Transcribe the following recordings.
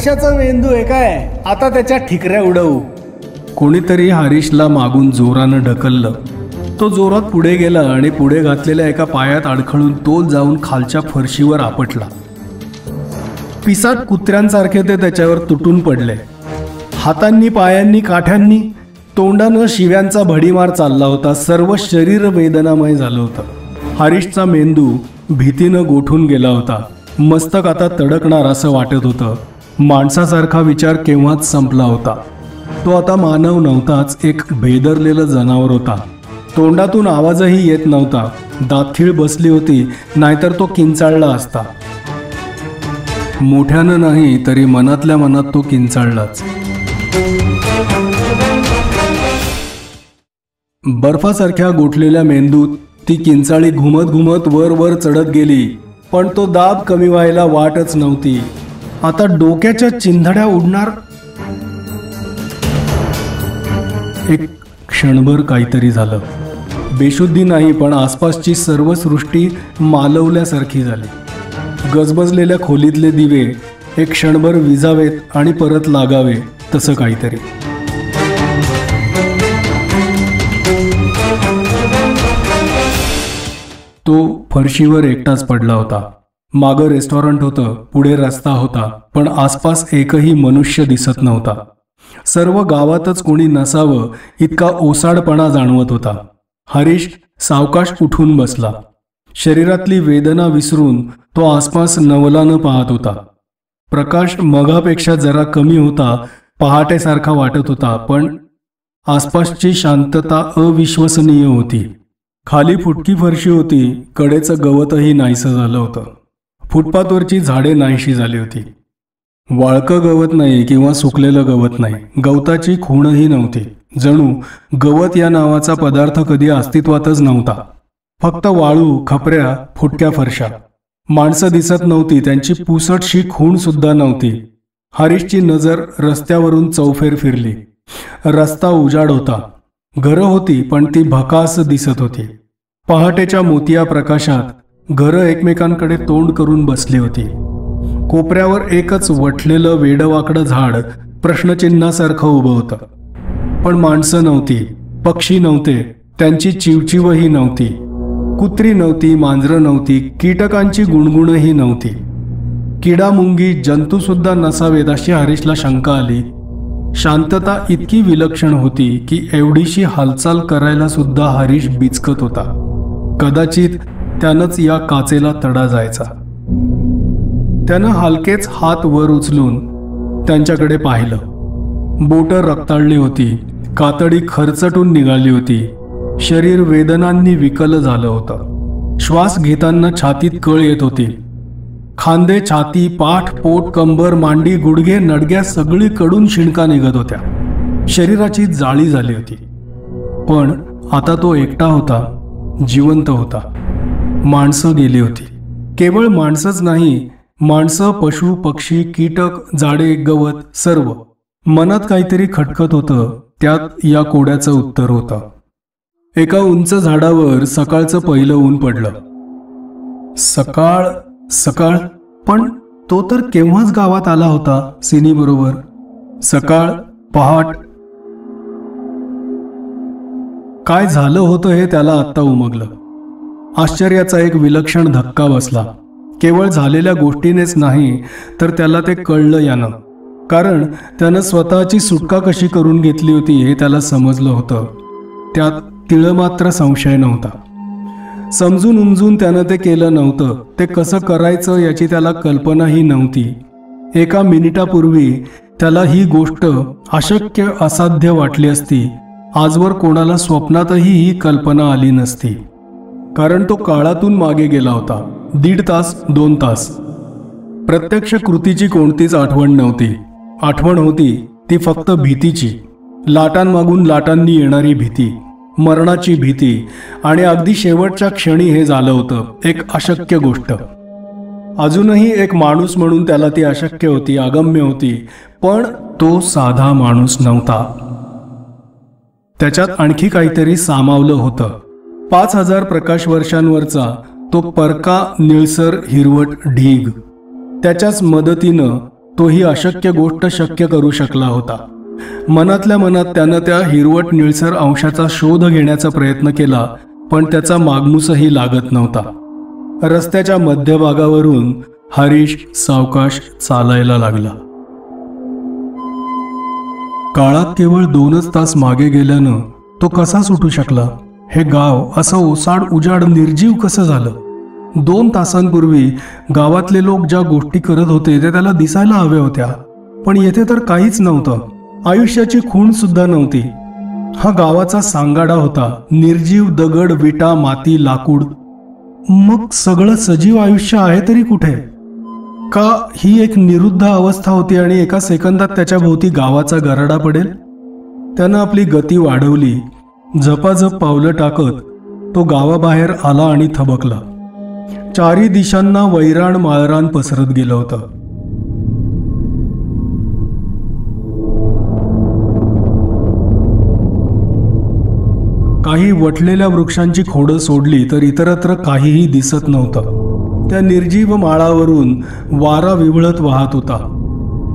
हर्षाचा मेंदू आहे काय, आता त्याच्या ठिकऱ्या उडवू. कोणीतरी हरीशला मागून जोरानं ढकललं. तो जोरात पुढे गेला आणि पुढे घातलेल्या एका पायात अडखळून तोल जाऊन खालच्या फरशीवर आपटला. पिसाट कुत्र्यांसारखे ते त्याच्यावर तुटून पडले. हातांनी, पायांनी, काठ्यांनी, तोंडानं शिव्यांचा भडीमार चालला होता. सर्व शरीर वेदनामय झालं होतं. हरीशचा मेंदू भीतीनं गोठून गेला होता. मस्तक आता तडकणार असं वाटत होतं. माणसासारखा विचार केव्हाच संपला होता. तो आता मानव नव्हताच, एक भेदरलेलं जनावर होता. तोंडातून आवाजही येत नव्हता. दातखीळ बसली होती, नाहीतर तो किंचाळला असता. मोठ्यानं नाही तरी मनातल्या मनात तो किंचाळलाच. बर्फासारख्या गोठलेल्या मेंदूत ती किंचाळी घुमत घुमत वर वर चढत गेली, पण तो दाब कमी व्हायला वाटच नव्हती. आता डोक्याच्या चिंधड्या उडणार. एक क्षणभर काहीतरी झालं. बेशुद्धी नाही, पण आसपासची सर्व सृष्टी मालवल्यासारखी झाली. गजबजलेल्या खोलीतले दिवे एक क्षणभर विझावेत आणि परत लागावे, तसं काहीतरी. तो फरशीवर एकटाच पडला होता. मागं रेस्टॉरंट होतं, पुढे रस्ता होता, पण आसपास एकही मनुष्य दिसत नव्हता. सर्व गावातच कोणी नसावं इतका ओसाडपणा जाणवत होता. हरीश सावकाश उठून बसला. शरीरातली वेदना विसरून तो आसपास नवलानं पाहत होता. प्रकाश मगापेक्षा जरा कमी होता, पहाटेसारखा वाटत होता, पण आसपासची शांतता अविश्वसनीय होती. खाली फुटकी फरशी होती, कडेचं गवतही नाहीसं झालं होतं. फुटपाथवरची झाडे नाहीशी झाली होती. वाळकं गवत नाही किंवा सुकलेलं गवत नाही, गवताची खूणही नव्हती. जणू गवत या नावाचा पदार्थ कधी अस्तित्वातच नव्हता. फक्त वाळू, खपऱ्या, फुटक्या फरशा. माणसं दिसत नव्हती, त्यांची पुसटशी खूण सुद्धा नव्हती. हरीशची नजर रस्त्यावरून चौफेर फिरली. रस्ता उजाड होता. घरं होती, पण ती भकास दिसत होती. पहाटेच्या मोतिया प्रकाशात घरं एकमेकांकडे तोंड करून बसली होती. कोपऱ्यावर एकच वठलेलं वेडवाकडं झाड प्रश्नचिन्हासारखं उभं होतं. पण माणसं नव्हती, पक्षी नव्हते, त्यांची चिवचिवही नव्हती. कुत्री नव्हती, मांजरं नव्हती, कीटकांची गुणगुणही नव्हती. किडामुंगी, जंतूसुद्धा नसावेत अशी हरीशला शंका आली. शांतता इतकी विलक्षण होती की एवढीशी हालचाल करायला सुद्धा हरीश बिचकत होता. कदाचित त्यानंच या काचेला तडा जायचा. त्यानं हलकेच हात वर उचलून त्यांच्याकडे पाहिलं. बोटं रक्ताळली होती, कातडी खरचटून निघाली होती. शरीर वेदनांनी विकल झालं होतं. श्वास घेताना छातीत कळ येत होती. खांदे, छाती, पाठ, पोट, कंबर, मांडी, गुडघे, नडग्या सगळीकडून शिणका निघत होत्या. शरीराची जाळी झाली होती. पण आता तो एकटा होता, जिवंत होता. माणसं गेली होती. केवळ माणसंच नाही, माणसं, पशु, पक्षी, कीटक, झाडे, गवत, सर्व. मनात काहीतरी खटकत होतं. त्यात या कोड्याचं उत्तर होतं. एका उंच झाडावर सकाळचं पहिलं ऊन पडलं. सकाळ सकाळ, पण तो तर केव्हाच गावात आला होता सिनी बरोबर. सकाळ, पहाट. काय झालं होतं हे त्याला आत्ता उमगलं. आश्चर्याचा एक विलक्षण धक्का बसला. केवळ झालेल्या गोष्टीनेच नाही, तर त्याला ते कळलं यानं. कारण त्यानं स्वतःची सुटका कशी करून घेतली होती हे त्याला समजलं होतं. त्यात तिळमात्र संशय नव्हता. समजून उमजून त्यानं ते केलं नव्हतं. ते कसं करायचं याची त्याला कल्पनाही नव्हती. एका मिनिटापूर्वी त्याला ही गोष्ट अशक्य, असाध्य वाटली असती. आजवर कोणाला स्वप्नातही ही कल्पना आली नसती. कारण तो काळातून मागे गेला होता. 1.5 तास, 2 तास. प्रत्यक्ष कृतीची कोणतीच आठवण नव्हती. आठवण होती ती फक्त भीतीची. लाटांमागून लाटांनी येणारी भीती, मरणाची भीती. आणि अगदी शेवटच्या क्षणी हे झालं होतं. एक अशक्य गोष्ट. अजूनही एक माणूस म्हणून त्याला ती अशक्य होती, अगम्य होती. पण तो साधा माणूस नव्हता. त्याच्यात आणखी काहीतरी सामावलं होतं. 5000 प्रकाश वर्षांवरचा तो परका निळसर हिरवट ढीग. त्याच्याच मदतीनं तो ही अशक्य गोष्ट शक्य करू शकला होता. मनातल्या मनात त्यानं त्या हिरवट निळसर अंशाचा शोध घेण्याचा प्रयत्न केला, पण त्याचा मागमूसही लागत नव्हता. रस्त्याच्या मध्यभागावरून हरीश सावकाश चालायला लागला. काळात केवळ 2च तास मागे गेल्यानं तो कसा सुटू शकला? हे गाव असं ओसाड उजाड निर्जीव कसं झालं? 2 तासांपूर्वी गावातले लोक ज्या गोष्टी करत होते ते त्याला दिसायला हव्या होत्या, पण येथे तर काहीच नव्हतं. आयुष्याची खूण सुद्धा नव्हती. हा गावाचा सांगाडा होता, निर्जीव दगड, विटा, माती, लाकूड. मग सगळं सजीव आयुष्य आहे तरी कुठे? का ही एक निरुद्ध अवस्था होती आणि एका सेकंदात त्याच्या भोवती गावाचा गराडा पडेल? त्यानं आपली गती वाढवली. झपाझप पावलं टाकत तो गावाबाहेर आला आणि थबकला. 4ही दिशांना वैराण माळरान पसरत गेलं होतं. काही वटलेल्या वृक्षांची खोडं सोडली तर इतरत्र काहीही दिसत नव्हतं. त्या निर्जीव माळावरून वारा विवळत वाहत होता.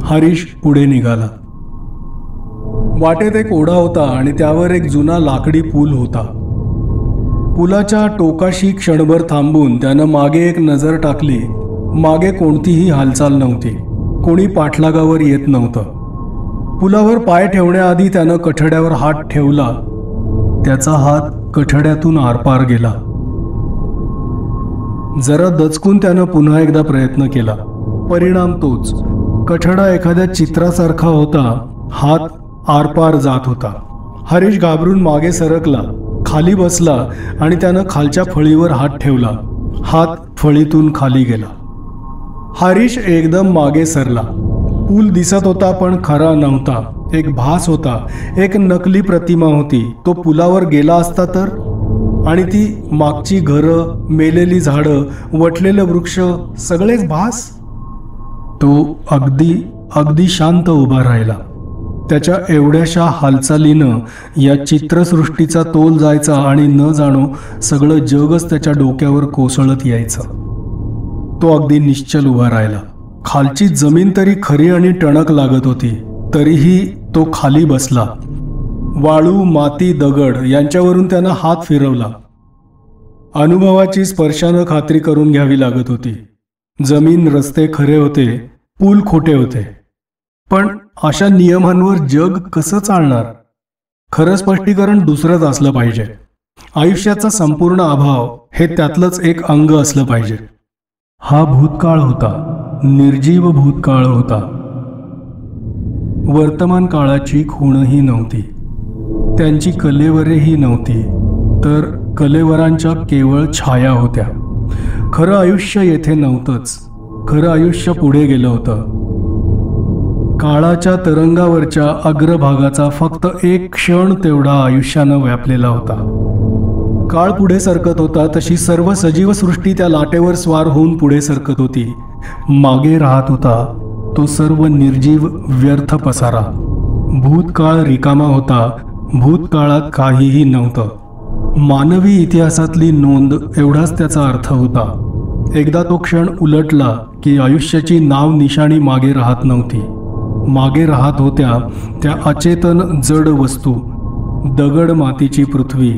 हरीश पुढे निघाला. वाटेत एक ओढा होता आणि त्यावर एक जुना लाकडी पूल होता. पुलाच्या टोकाशी क्षणभर थांबून त्यानं मागे एक नजर टाकली. मागे कोणतीही हालचाल नव्हती. कोणी पाठलागावर येत नव्हतं. पुलावर पाय ठेवण्याआधी त्यानं कठड्यावर हात ठेवला. त्याचा हात कठड्यातून आरपार गेला. जरा दचकून त्यानं पुन्हा एकदा प्रयत्न केला. परिणाम तोच. कठडा एखाद्या चित्रासारखा होता. हात आरपार जात होता. हरीश घाबरून मागे सरकला, खाली बसला आणि त्यानं खालच्या फळीवर हात ठेवला. हात फळीतून खाली गेला. हरीश एकदम मागे सरला. पूल दिसत होता पण खरा नव्हता. एक भास होता, एक नकली प्रतिमा होती. तो पुलावर गेला असता तर? आणि ती मागची घरं, मेलेली झाडं, वटलेले वृक्ष, सगळेच भास. तो अगदी शांत उभा राहिला. त्याच्या एवढ्याशा हालचालीनं या चित्रसृष्टीचा तोल जायचा आणि न जाणो सगळं जगच त्याच्या डोक्यावर कोसळत यायचं. तो अगदी निश्चल उभा राहिला. खालची जमीन तरी खरी आणि टणक लागत होती, तरीही तो खाली बसला. वाळू, माती, दगड यांच्यावरून त्यानं हात फिरवला. अनुभवाची स्पर्शानं खात्री करून घ्यावी लागत होती. जमीन, रस्ते खरे होते, पूल खोटे होते. पण अशा नियमांवर जग कसं चालणार? खरं स्पष्टीकरण दुसरंच असलं पाहिजे. आयुष्याचा संपूर्ण अभाव हे त्यातलंच एक अंग असलं पाहिजे. हा भूतकाळ होता, निर्जीव भूतकाळ होता. वर्तमान काळाची खूणही नव्हती. त्यांची कलेवरेही नव्हती, तर कलेवरांच्या केवळ छाया होत्या. खरं आयुष्य येथे नव्हतंच. खरं आयुष्य पुढे गेलं होतं. काळाच्या तरंगावरच्या अग्रभागाचा फक्त एक क्षण तेवढा आयुष्यानं व्यापलेला होता. काळ पुढे सरकत होता तशी सर्व सजीव सृष्टी त्या लाटेवर स्वार होऊन पुढे सरकत होती. मागे राहत होता तो सर्व निर्जीव व्यर्थ पसारा. भूतकाळ रिकामा होता. भूतकाळात काहीही नव्हतं. मानवी इतिहासातली नोंद एवढाच त्याचा अर्थ होता. एकदा तो क्षण उलटला की आयुष्याची नाव निशाणी मागे राहत नव्हती. मागे राहत होत्या त्या अचेतन जड वस्तू. दगड, मातीची पृथ्वी,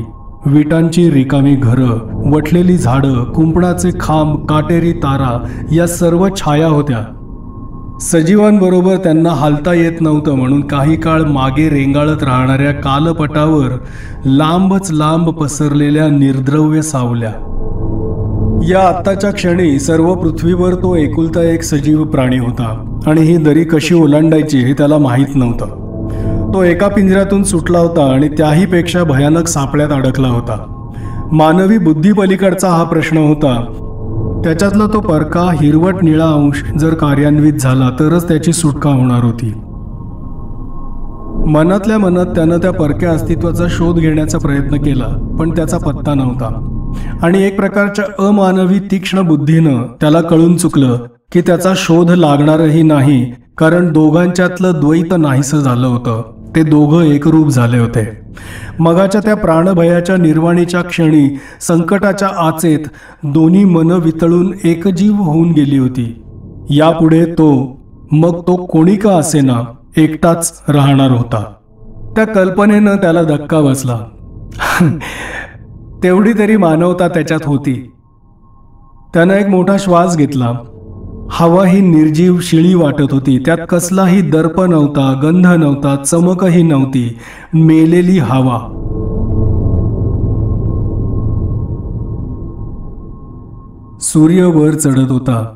विटांची रिकामी घरं, वटलेली झाडं, कुंपणाचे खांब, काटेरी तारा, या सर्व छाया होत्या. सजीवांबरोबर त्यांना हालता येत नव्हतं म्हणून काही काळ मागे रेंगाळत राहणाऱ्या कालपटावर लांबच लांब पसरलेल्या निर्द्रव्य सावल्या. या आत्ताच्या क्षणी सर्व पृथ्वीवर तो एकुलता एक सजीव प्राणी होता आणि ही दरी कशी ओलांडायची हे त्याला माहीत नव्हतं. तो एका पिंजऱ्यातून सुटला होता आणि त्याहीपेक्षा भयानक सापळ्यात अडकला होता. मानवी बुद्धीपलीकडचा हा प्रश्न होता. त्याच्यातला तो परका हिरवट निळा अंश जर कार्यान्वित झाला तरच त्याची सुटका होणार होती. मनातल्या मनात त्यानं त्या परक्या अस्तित्वाचा शोध घेण्याचा प्रयत्न केला, पण त्याचा पत्ता नव्हता. आणि एक प्रकारच्या अमानवी तीक्ष्ण बुद्धीनं त्याला कळून चुकलं की त्याचा शोध लागणारही नाही, कारण दोघांच्यातलं द्वैत नाहीसं झालं होतं. ते दोघं एकरूप झाले होते. मगाच्या त्या प्राणभयाच्या निर्वाणीच्या क्षणी संकटाच्या आचेत दोन्ही मनं वितळून एकजीव होऊन गेली होती. यापुढे तो मग तो कोणी का असेना एकटाच राहणार होता. त्या कल्पनेनं त्याला धक्का बसला. तेवढी तरी मानवता त्याच्यात होती. त्यानं एक मोठा श्वास घेतला. हवा ही निर्जीव शिळी वाटत होती. त्यात कसलाही दर्प नव्हता, गंध नव्हता, चमकही नव्हती. मेलेली हवा. सूर्य वर चढत होता.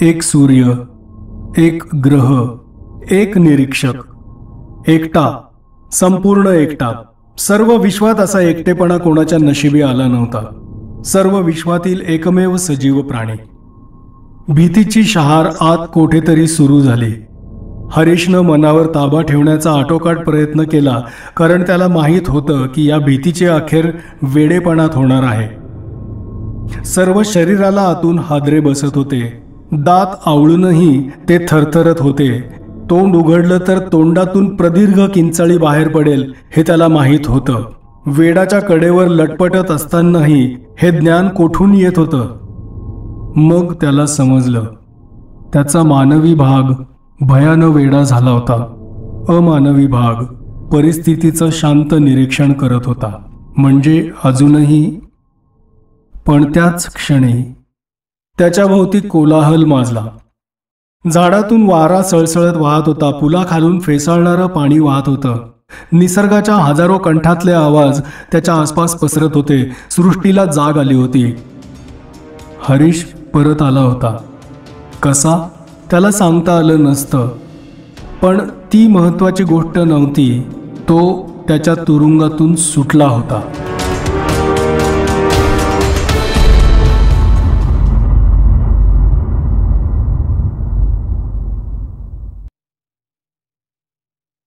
एक सूर्य, एक ग्रह, एक निरीक्षक. एकटा, संपूर्ण एकटा. सर्व विश्वात असा एकटेपणा कोणाच्या नशिबी आला नव्हता. सर्व विश्वातील एकमेव सजीव प्राणी. भीतीची शहार आत कोठेतरी सुरू झाली. हरीशनं मनावर ताबा ठेवण्याचा आटोकाट प्रयत्न केला, कारण त्याला माहीत होतं की या भीतीचे अखेर वेडेपणात होणार आहे. सर्व शरीराला आतून हादरे बसत होते. दात आवळूनही ते थरथरत होते. तोंड उघडलं तर तोंडातून प्रदीर्घ किंचाळी बाहेर पडेल हे त्याला माहीत होतं. वेडाच्या कडेवर लटपटत असतानाही हे ज्ञान कोठून येत होतं? मग त्याला समजलं, त्याचा मानवी भाग भयानं वेडा झाला होता. अमानवी भाग परिस्थितीचं शांत निरीक्षण करत होता. म्हणजे अजूनही. पण त्याच क्षणी त्याच्याभोवती कोलाहल माजला. झाडातून वारा सळसळत वाहत होता. पुलाखालून फेसाळणारं पाणी वाहत होतं. निसर्गाच्या हजारो कंठातले आवाज त्याच्या आसपास पसरत होते. सृष्टीला जाग आली होती. हरीश परत आला होता. कसा? त्याला सांगता आलं नसतं. पण ती महत्त्वाची गोष्ट नव्हती. तो त्याच्या तुरुंगातून सुटला होता.